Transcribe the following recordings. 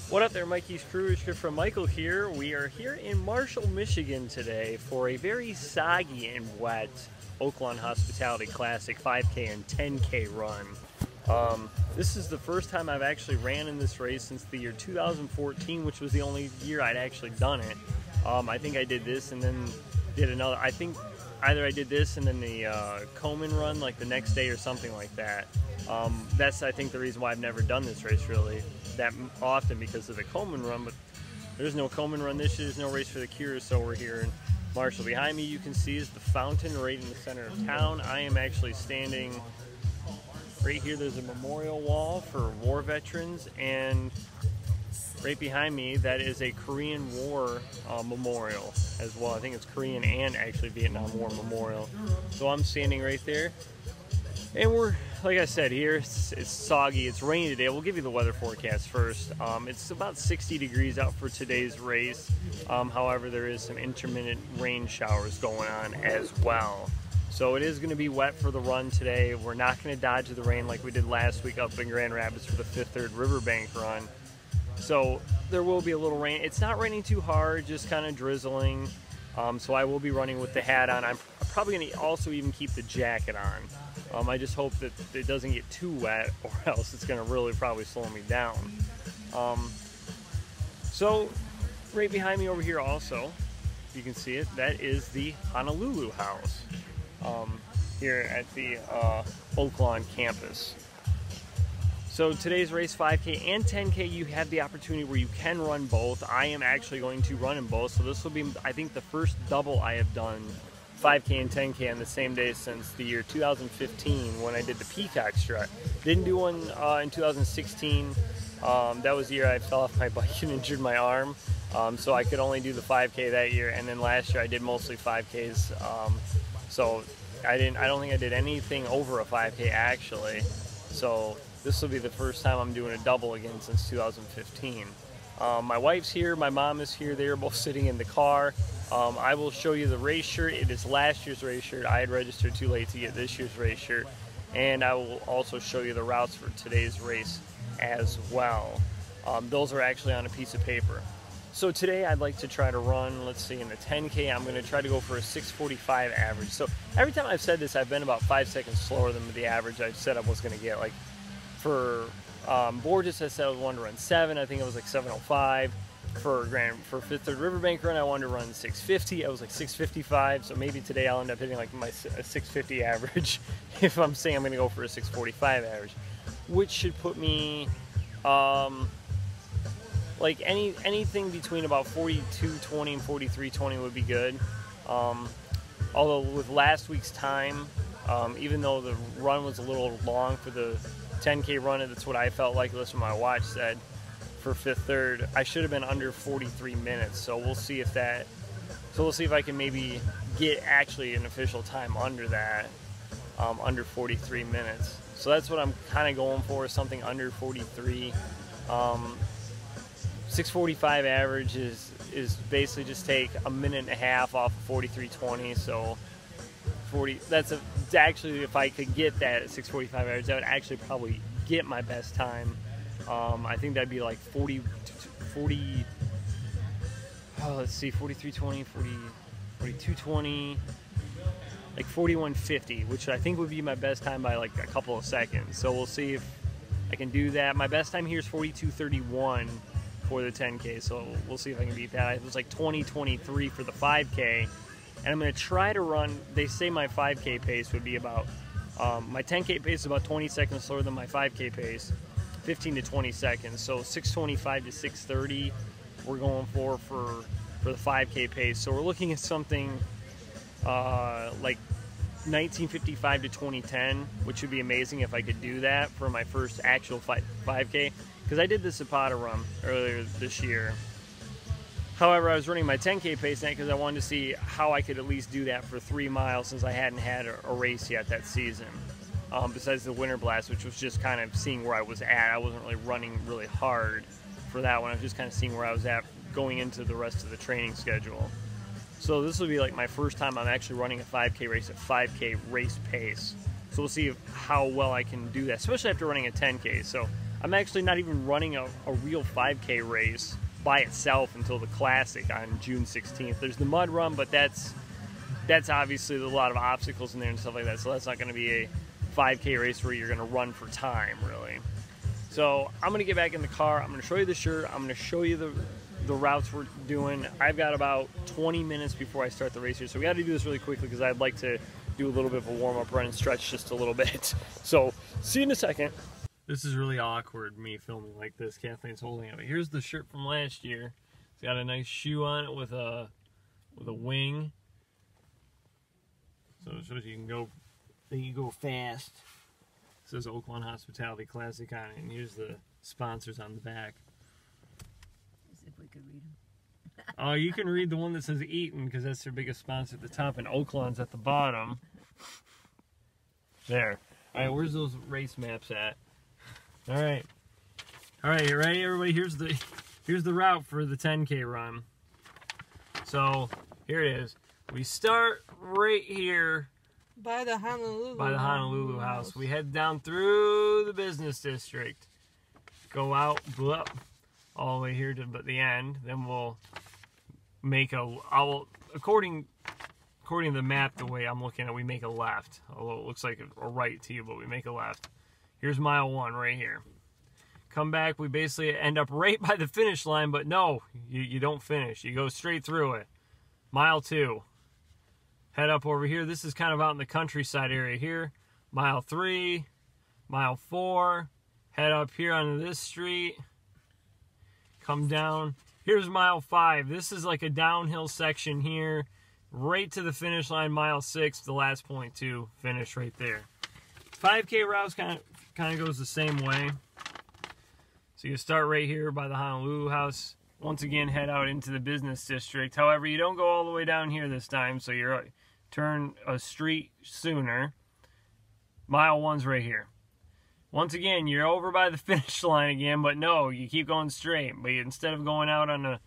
What up there, Mikey's Crew? It's from Michael here. We are here in Marshall, Michigan today for a very soggy and wet Oaklawn Hospitality Classic 5K and 10K run. This is the first time I've actually ran in this race since the year 2014, which was the only year I'd actually done it. I think I did this and then did another. I think either I did this and then the Komen run like the next day or something like that. That's, I think, the reason why I've never done this race really that often, because of the Komen run, but there's no Komen run this year. There's no race for the Cures, so we're here in Marshall. Behind me you can see is the fountain right in the center of town. I am actually standing right here. There's a memorial wall for war veterans, and right behind me that is a Korean War memorial as well. I think it's Korean and actually Vietnam War memorial. So I'm standing right there. And we're, like I said, here it's soggy, it's rainy today. We'll give you the weather forecast first. It's about 60 degrees out for today's race. However, there is some intermittent rain showers going on as well. So it is going to be wet for the run today. We're not going to dodge the rain like we did last week up in Grand Rapids for the Fifth Third Riverbank run. So there will be a little rain. It's not raining too hard, just kind of drizzling. So I will be running with the hat on. I'm probably going to also even keep the jacket on. I just hope that it doesn't get too wet, or else it's going to really probably slow me down. So right behind me over here also, you can see it, that is the Honolulu House here at the Oaklawn campus. So today's race, 5K and 10K, you have the opportunity where you can run both. I am actually going to run in both, so this will be, I think, the first double I have done 5K and 10K on the same day since the year 2015 when I did the Peacock Strut. Didn't do one in 2016. That was the year I fell off my bike and injured my arm, so I could only do the 5K that year. And then last year I did mostly 5Ks, so I don't think I did anything over a 5K actually. So this will be the first time I'm doing a double again since 2015. My wife's here, my mom is here. They are both sitting in the car. I will show you the race shirt. It is last year's race shirt. I had registered too late to get this year's race shirt. And I will also show you the routes for today's race as well. Those are actually on a piece of paper. So today I'd like to try to run, let's see, in the 10K, I'm going to try to go for a 6:45 average. So every time I've said this, I've been about 5 seconds slower than the average I said I was going to get. Like for Borges, I said I wanted to run 7. I think it was like 7:05. For Fifth Third Riverbank run, I wanted to run 6:50. I was like 6:55. So maybe today I'll end up hitting like my 6:50 average if I'm saying I'm going to go for a 6:45 average, which should put me like anything between about 42:20 and 43:20 would be good. Although with last week's time, even though the run was a little long for the 10K run, that's what I felt like. That's what my watch said. For Fifth Third, I should have been under 43 minutes. So we'll see if that. So we'll see if I can maybe get actually an official time under that, under 43 minutes. So that's what I'm kind of going for, something under 43. 6:45 average is basically just take a minute and a half off of 43:20. So 40. That's actually, if I could get that at 6:45 average, that would actually probably get my best time. I think that'd be like 40, let's see, 43:20, 42:20, like 41:50, which I think would be my best time by like a couple of seconds. So we'll see if I can do that. My best time here is 42:31 for the 10K, so we'll see if I can beat that. It was like 20:23 for the 5K, and I'm going to try to run, they say my 5K pace would be about, my 10K pace is about 20 seconds slower than my 5K pace. 15 to 20 seconds, so 6:25 to 6:30 we're going for the 5K pace. So we're looking at something like 1955 to 2010, which would be amazing if I could do that for my first actual 5K, because I did the Zapata run earlier this year. However, I was running my 10K pace now because I wanted to see how I could at least do that for 3 miles, since I hadn't had a race yet that season. Besides the Winter Blast, which was just kind of seeing where I was at. I wasn't really running really hard for that one. I was just kind of seeing where I was at going into the rest of the training schedule. So this will be like my first time I'm actually running a 5K race at 5K race pace. So we'll see how well I can do that, especially after running a 10K. So I'm actually not even running a real 5K race by itself until the Classic on June 16th. There's the mud run, but that's obviously a lot of obstacles in there and stuff like that, so that's not going to be a 5K race where you're going to run for time, really. So I'm going to get back in the car. I'm going to show you the shirt. I'm going to show you the routes we're doing. I've got about 20 minutes before I start the race here, so we got to do this really quickly because I'd like to do a little bit of a warm-up run and stretch just a little bit. So see you in a second. This is really awkward, me filming like this. Kathleen's holding it. But here's the shirt from last year. It's got a nice shoe on it with a wing. So it shows you can go fast. It says Oaklawn Hospitality Classic on it, and here's the sponsors on the back. As if we could read them. Oh, you can read the one that says Eaton because that's their biggest sponsor at the top, and Oaklawn's at the bottom. There. All right, where's those race maps at? All right, you ready, everybody? Here's the route for the 10K run. So here it is. We start right here by the Honolulu house. We head down through the business district, go out, all the way here to the end. Then we'll make according to the map, the way I'm looking at it, we make a left. Although it looks like a right to you, but we make a left. Here's mile 1 right here. Come back, we basically end up right by the finish line, but no, you don't finish. You go straight through it. Mile 2. Head up over here. This is kind of out in the countryside area here. Mile 3. Mile 4. Head up here onto this street. Come down. Here's mile 5. This is like a downhill section here. Right to the finish line, mile 6, the last point to finish right there. 5K routes kind of goes the same way. So you start right here by the Honolulu house. Once again, head out into the business district. However, you don't go all the way down here this time, so you're turn a street sooner. Mile 1's right here. Once again, you're over by the finish line again, but no, you keep going straight. But instead of going out on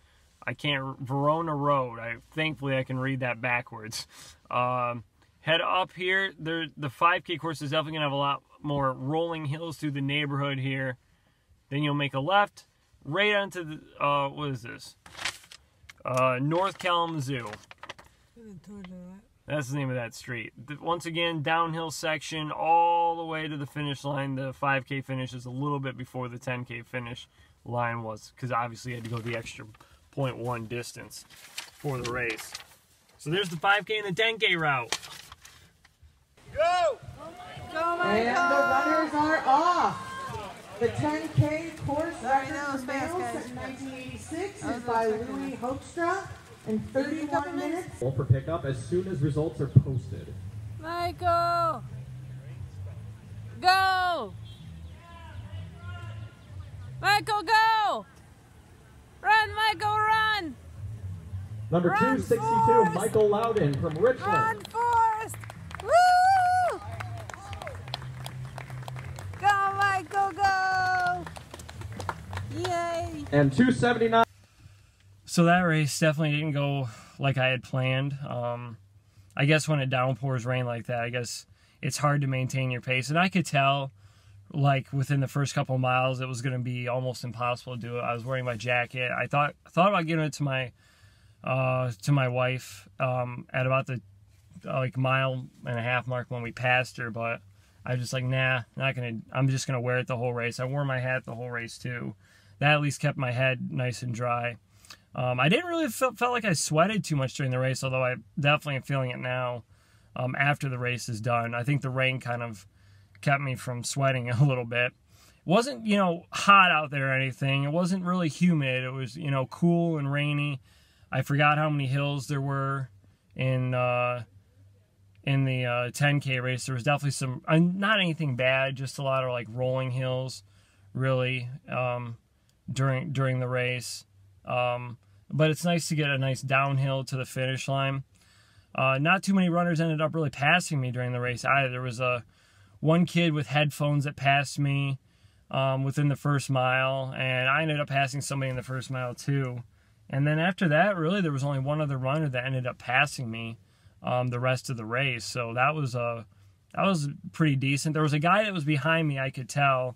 Verona Road, thankfully I can read that backwards. Head up here. The 5K course is definitely going to have a lot more rolling hills through the neighborhood here. Then you'll make a left right onto the, what is this? North Kalamazoo. That's the name of that street. Once again, downhill section all the way to the finish line. The 5K finish is a little bit before the 10K finish line was, because obviously you had to go the extra 0.1 distance for the race. So there's the 5K and the 10K route. Go! Go, and the runners are off. The 10K course record for males in 1986 is by Louis Hoekstra in 31 minutes. For pickup as soon as results are posted. Michael! Go! Michael, go! Run, Michael, run! Number Run, 262, Forrest! Michael Loudon from Richland. Run, Forrest! Woo! Go, Michael, go! Yay! And 279. So that race definitely didn't go like I had planned. I guess when it downpours rain like that, I guess it's hard to maintain your pace. And I could tell, like, within the first couple of miles, it was going to be almost impossible to do it. I was wearing my jacket. I thought about giving it to my wife at about the mile and a half mark when we passed her, but I was just like, nah, I'm just gonna wear it the whole race. I wore my hat the whole race too. That at least kept my head nice and dry. I didn't really felt like I sweated too much during the race, although I definitely am feeling it now after the race is done. I think the rain kind of kept me from sweating a little bit. It wasn't, hot out there or anything. It wasn't really humid. It was, cool and rainy. I forgot how many hills there were in the 10K race. There was definitely some, not anything bad, just a lot of like rolling hills, really, during the race. But it's nice to get a nice downhill to the finish line. Not too many runners ended up really passing me during the race either. There was one kid with headphones that passed me within the first mile, and I ended up passing somebody in the first mile too. And then after that, really, there was only one other runner that ended up passing me the rest of the race. So that was pretty decent. There was a guy that was behind me, I could tell.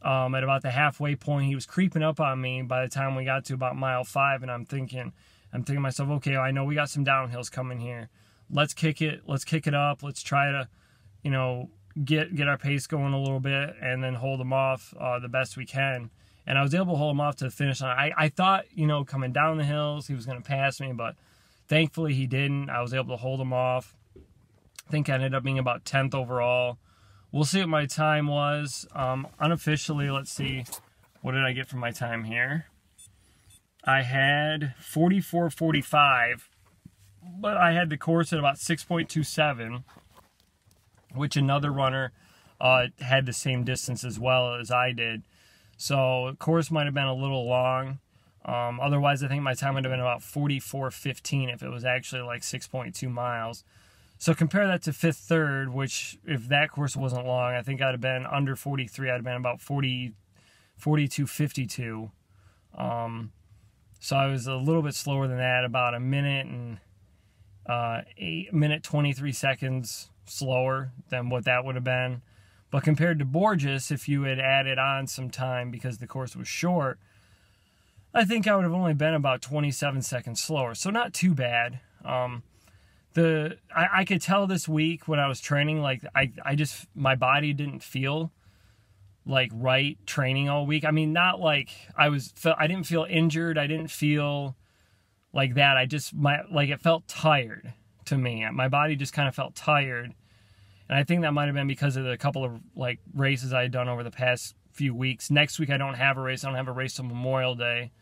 At about the halfway point, he was creeping up on me by the time we got to about mile 5, and I'm thinking to myself, okay, I know we got some downhills coming here. Let's kick it up. Let's try to, you know, get our pace going a little bit and then hold him off the best we can. And I was able to hold him off to the finish line. I thought, you know, coming down the hills, he was going to pass me, but thankfully he didn't. I was able to hold him off. I think I ended up being about 10th overall. We'll see what my time was. Unofficially, let's see. What did I get for my time here? I had 44.45, but I had the course at about 6.27, which another runner had the same distance as well as I did. So the course might have been a little long. Otherwise, I think my time would have been about 44.15 if it was actually like 6.2 miles. So compare that to fifth third, which if that course wasn't long, I think I'd have been under 43. I'd have been about 42.52. So I was a little bit slower than that, about a minute and 23 seconds slower than what that would have been. But compared to Borges, if you had added on some time because the course was short, I think I would have only been about 27 seconds slower. So not too bad. I could tell this week when I was training, like I just, my body didn't feel like right training all week. I mean, not like I didn't feel injured. I didn't feel like that. It felt tired to me. My body just kind of felt tired. And I think that might have been because of the couple of like races I had done over the past few weeks. Next week I don't have a race. I don't have a race till Memorial Day.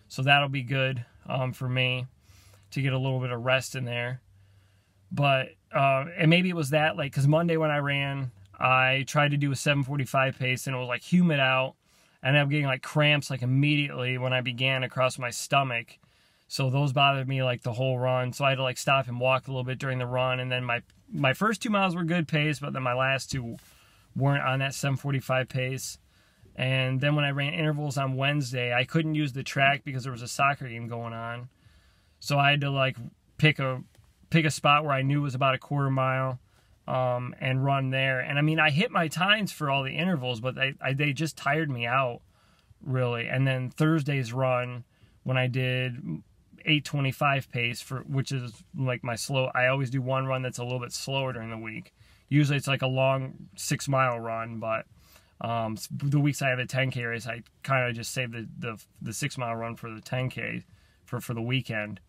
So that'll be good for me to get a little bit of rest in there. But, and maybe it was that, like, because Monday when I ran, I tried to do a 7:45 pace and it was like humid out. I ended up getting like cramps like immediately when I began across my stomach. So those bothered me like the whole run. So I had to like stop and walk a little bit during the run. And then my first 2 miles were good pace, but then my last 2 weren't on that 7:45 pace. And then when I ran intervals on Wednesday, I couldn't use the track because there was a soccer game going on. So I had to like pick a spot where I knew was about a quarter mile and run there. And I mean, I hit my times for all the intervals, but they just tired me out really. And then Thursday's run when I did 8:25 pace which is like my slow, I always do one run that's a little bit slower during the week. Usually it's like a long 6-mile run, but the weeks I have a 10K race, I kind of just save the 6-mile run for the 10K for the weekend.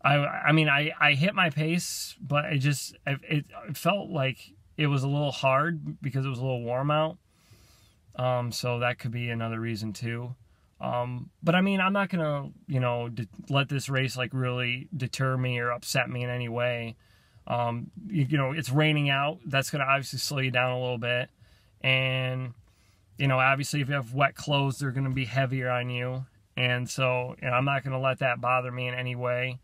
I mean, I hit my pace, but it felt like it was a little hard because it was a little warm out. So that could be another reason too. But I mean, I'm not going to, you know, let this race like really deter me or upset me in any way. You know, it's raining out. That's going to obviously slow you down a little bit. And, you know, obviously if you have wet clothes, they're going to be heavier on you. And so, you know, I'm not going to let that bother me in any way.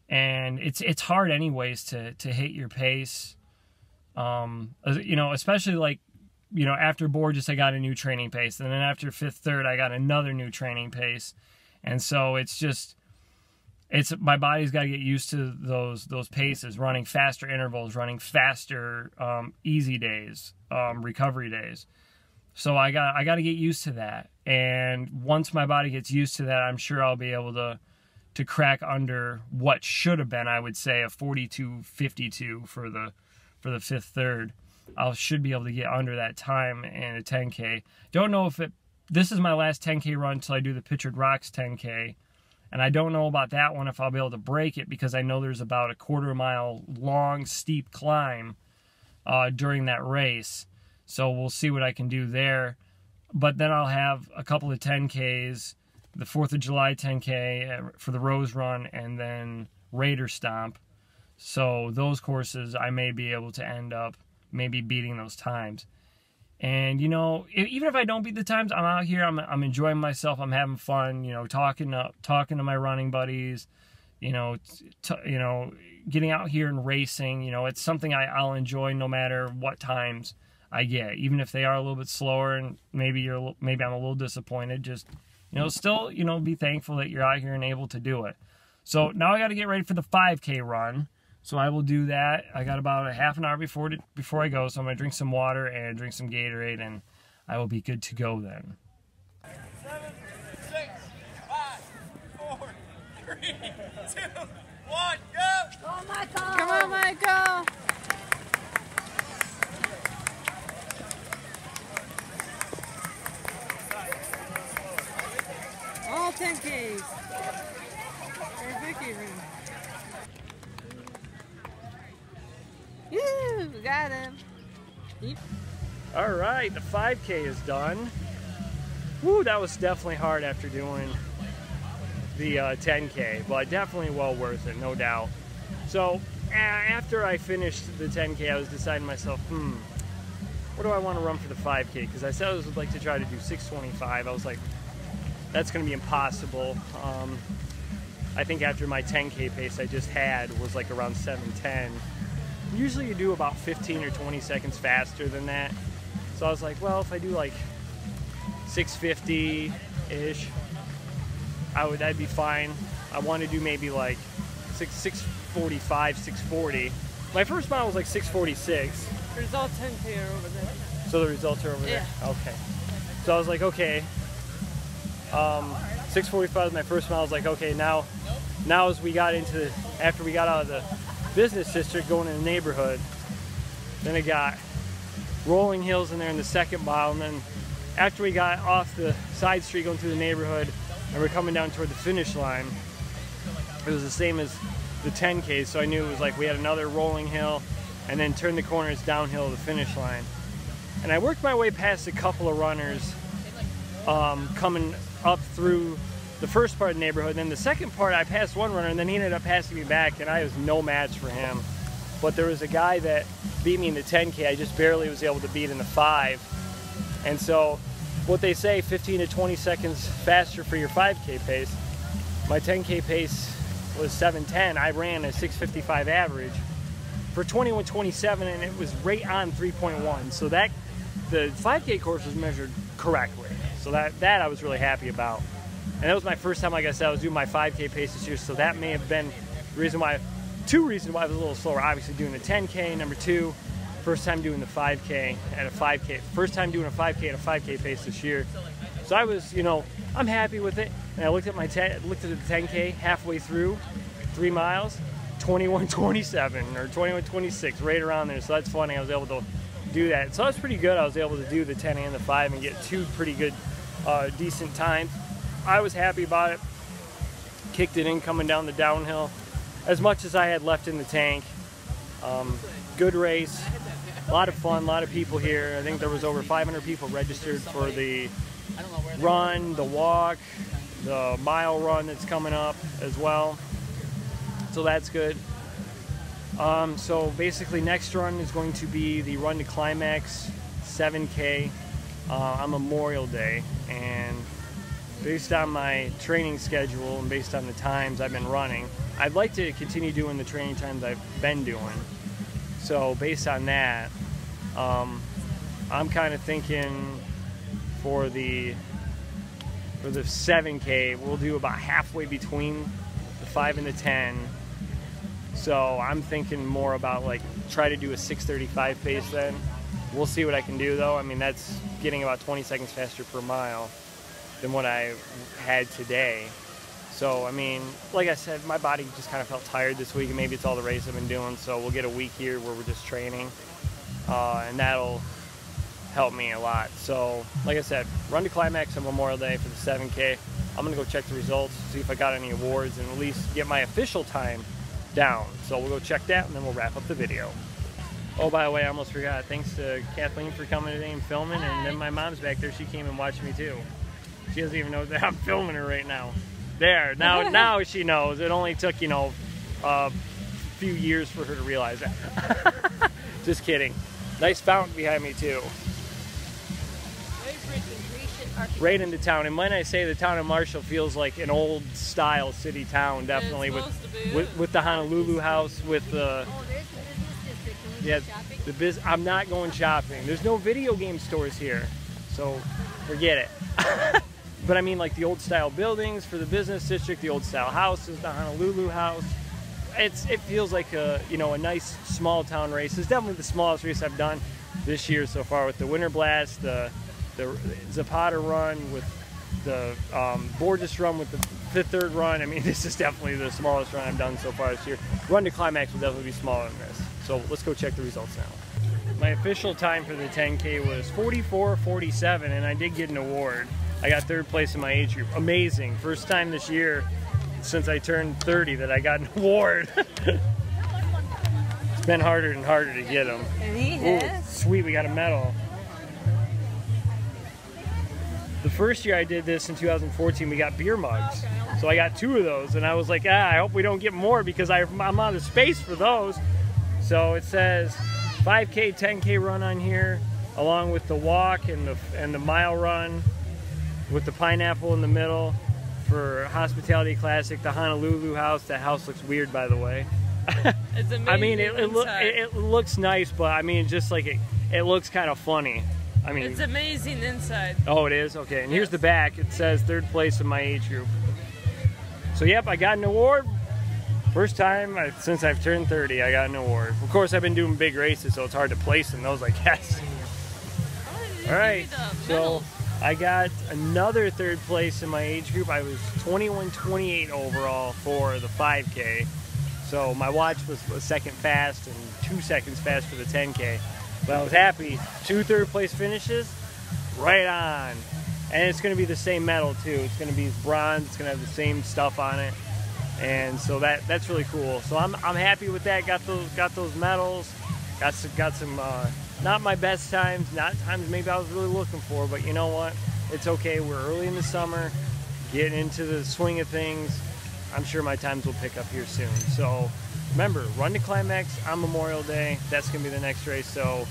And it's hard anyways to hit your pace. You know, especially like, you know, after Borges, I got a new training pace. And then after fifth third, I got another new training pace. And so my body's got to get used to those paces, running faster intervals, running faster easy days, recovery days. So I got to get used to that. And once my body gets used to that, I'm sure I'll be able to crack under what should have been, I would say, a 42.52 for the fifth third. I should be able to get under that time in a 10K. Don't know if this is my last 10K run until I do the Pictured Rocks 10K. And I don't know about that one if I'll be able to break it because I know there's about a quarter-mile long, steep climb during that race. So we'll see what I can do there. But then I'll have a couple of 10Ks, the 4th of July 10K for the Rose Run, and then Raider Stomp. So those courses, I may be able to end up maybe beating those times. And, you know, even if I don't beat the times, I'm out here, I'm enjoying myself, I'm having fun, you know, talking to my running buddies, you know, getting out here and racing. You know, it's something I'll enjoy no matter what times I get, even if they are a little bit slower and maybe I'm a little disappointed. Just, you know, still, you know, be thankful that you're out here and able to do it. So now I got to get ready for the 5K run. So I will do that. I got about a half an hour before I go, so I'm going to drink some water and drink some Gatorade, and I will be good to go then. 7, 6, 5, 4, 3, 2, 1, go! Go, Michael! Come on, Michael! All 10Ks. For Vicky room. Woo! We got him. Yep. All right, the 5K is done. Woo, that was definitely hard after doing the 10K, but definitely well worth it, no doubt. So after I finished the 10K, I was deciding to myself, what do I want to run for the 5K? Because I said I would like to try to do 6:25. I was like, that's going to be impossible. I think after my 10K pace I just had was like around 7:10. Usually you do about 15 or 20 seconds faster than that. So I was like, well, if I do like 6:50-ish, that'd be fine. I want to do maybe like 6:45, 6:40. My first mile was like 6:46. Results 10K are over there. So the results are over there? Yeah. Okay. So I was like, okay. 6:45 was my first mile. I was like, okay, now as we got into, after we got out of the business district going in the neighborhood, then it got rolling hills in there in the second mile, and then after we got off the side street going through the neighborhood and we're coming down toward the finish line, it was the same as the 10K, so I knew it was like we had another rolling hill and then turn the corners downhill to the finish line. And I worked my way past a couple of runners coming up through the first part of the neighborhood, and then the second part I passed one runner and then he ended up passing me back, and I was no match for him. But there was a guy that beat me in the 10K. I just barely was able to beat in the 5. And so what they say, 15 to 20 seconds faster for your 5K pace. My 10K pace was 7:10. I ran a 6:55 average for 21:27, and it was right on 3.1. So that the 5K course was measured correctly. So that I was really happy about. And that was my first time, like I said, I was doing my 5K pace this year, so that may have been the reason why, two reasons why I was a little slower. Obviously doing the 10K, number two, first time doing the 5K at a 5K. First time doing a 5K at a 5K pace this year. So I was, I'm happy with it. And I looked at the 10K halfway through, 3 miles, 21:27 or 21:26, right around there. So that's funny. I was able to do that. So that's pretty good. I was able to do the 10 and the 5 and get two pretty good, decent times. I was happy about it. Kicked it in coming down the downhill as much as I had left in the tank. Good race, a lot of fun, a lot of people here. I think there was over 500 people registered for the run, the walk, the mile run that's coming up as well. So that's good. So basically next run is going to be the Run to Climax 7K on Memorial Day, and based on my training schedule and based on the times I've been running, I'd like to continue doing the training times I've been doing. So based on that, I'm kind of thinking for the 7K, we'll do about halfway between the 5 and the 10. So I'm thinking more about like try to do a 6:35 pace then. We'll see what I can do though. I mean, that's getting about 20 seconds faster per mile than what I had today. So I mean, like I said, my body just kind of felt tired this week, and maybe it's all the race I've been doing. So we'll get a week here where we're just training, and that'll help me a lot. So like I said, Run to Climax on Memorial Day for the 7K. I'm gonna go check the results, see if I got any awards, and at least get my official time down. So we'll go check that, and then we'll wrap up the video. Oh, by the way, I almost forgot. Thanks to Kathleen for coming today and filming, and then my mom's back there. She came and watched me too. She doesn't even know that I'm filming her right now. There, now she knows. It only took, a few years for her to realize that. Just kidding. Nice fountain behind me too. Right into town. And when I say the town of Marshall feels like an old style city town, definitely with the Honolulu house, with the I'm not going shopping. There's no video game stores here, so forget it. But I mean, like the old style buildings for the business district, the old style houses, the Honolulu house. It feels like a nice small town race. It's definitely the smallest race I've done this year so far, with the Winter Blast, the the Zapata run, with the Borges run, with the third run. I mean, this is definitely the smallest run I've done so far this year. Run to Climax will definitely be smaller than this. So let's go check the results now. My official time for the 10K was 44:47, and I did get an award. I got third place in my age group. Amazing. First time this year since I turned 30 that I got an award. It's been harder and harder to get them. And he has. Sweet, we got a medal. The first year I did this in 2014, we got beer mugs. So I got 2 of those, and I was like, I hope we don't get more because I'm out of space for those. So it says 5K, 10K run on here, along with the walk and the mile run with the pineapple in the middle for Hospitality Classic, the Honolulu house. That house looks weird, by the way. It's amazing. I mean, it looks nice, but I mean, just like it looks kind of funny. I mean, It's amazing inside. oh, it is? Okay, and here's the back. It says third place in my age group. So, yep, I got an award. First time since I've turned 30, I got an award. Of course, I've been doing big races, so it's hard to place in those, I guess. All right, so I got another third place in my age group. I was 21:28 overall for the 5K. So my watch was second fast and 2 seconds fast for the 10K. But I was happy. 2 third place finishes, right on. And it's going to be the same medal too. It's going to be bronze. It's going to have the same stuff on it. And so that's really cool. So I'm happy with that. Got those medals. Got some not my best times, not times maybe I was really looking for, but you know what? It's okay. We're early in the summer, getting into the swing of things. I'm sure my times will pick up here soon. So remember, Run to Climax on Memorial Day. That's going to be the next race. So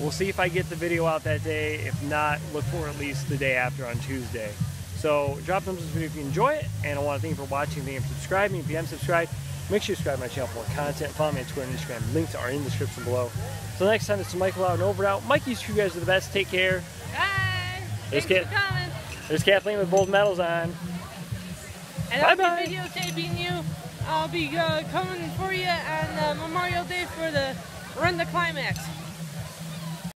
we'll see if I get the video out that day. If not, look for at least the day after on Tuesday. So drop thumbs up this video if you enjoy it. And I want to thank you for watching. Thank you for subscribing. If you haven't subscribed, make sure you subscribe to my channel for more content. Follow me on Twitter and Instagram. Links are in the description below. So next time, this is Michael out and over out. Mikey's, you guys are the best. Take care. Bye. There's Thanks for coming. There's Kathleen with both medals on. And I'll Bye-bye. be videotaping you. I'll be coming for you on Memorial Day for the Run to Climax.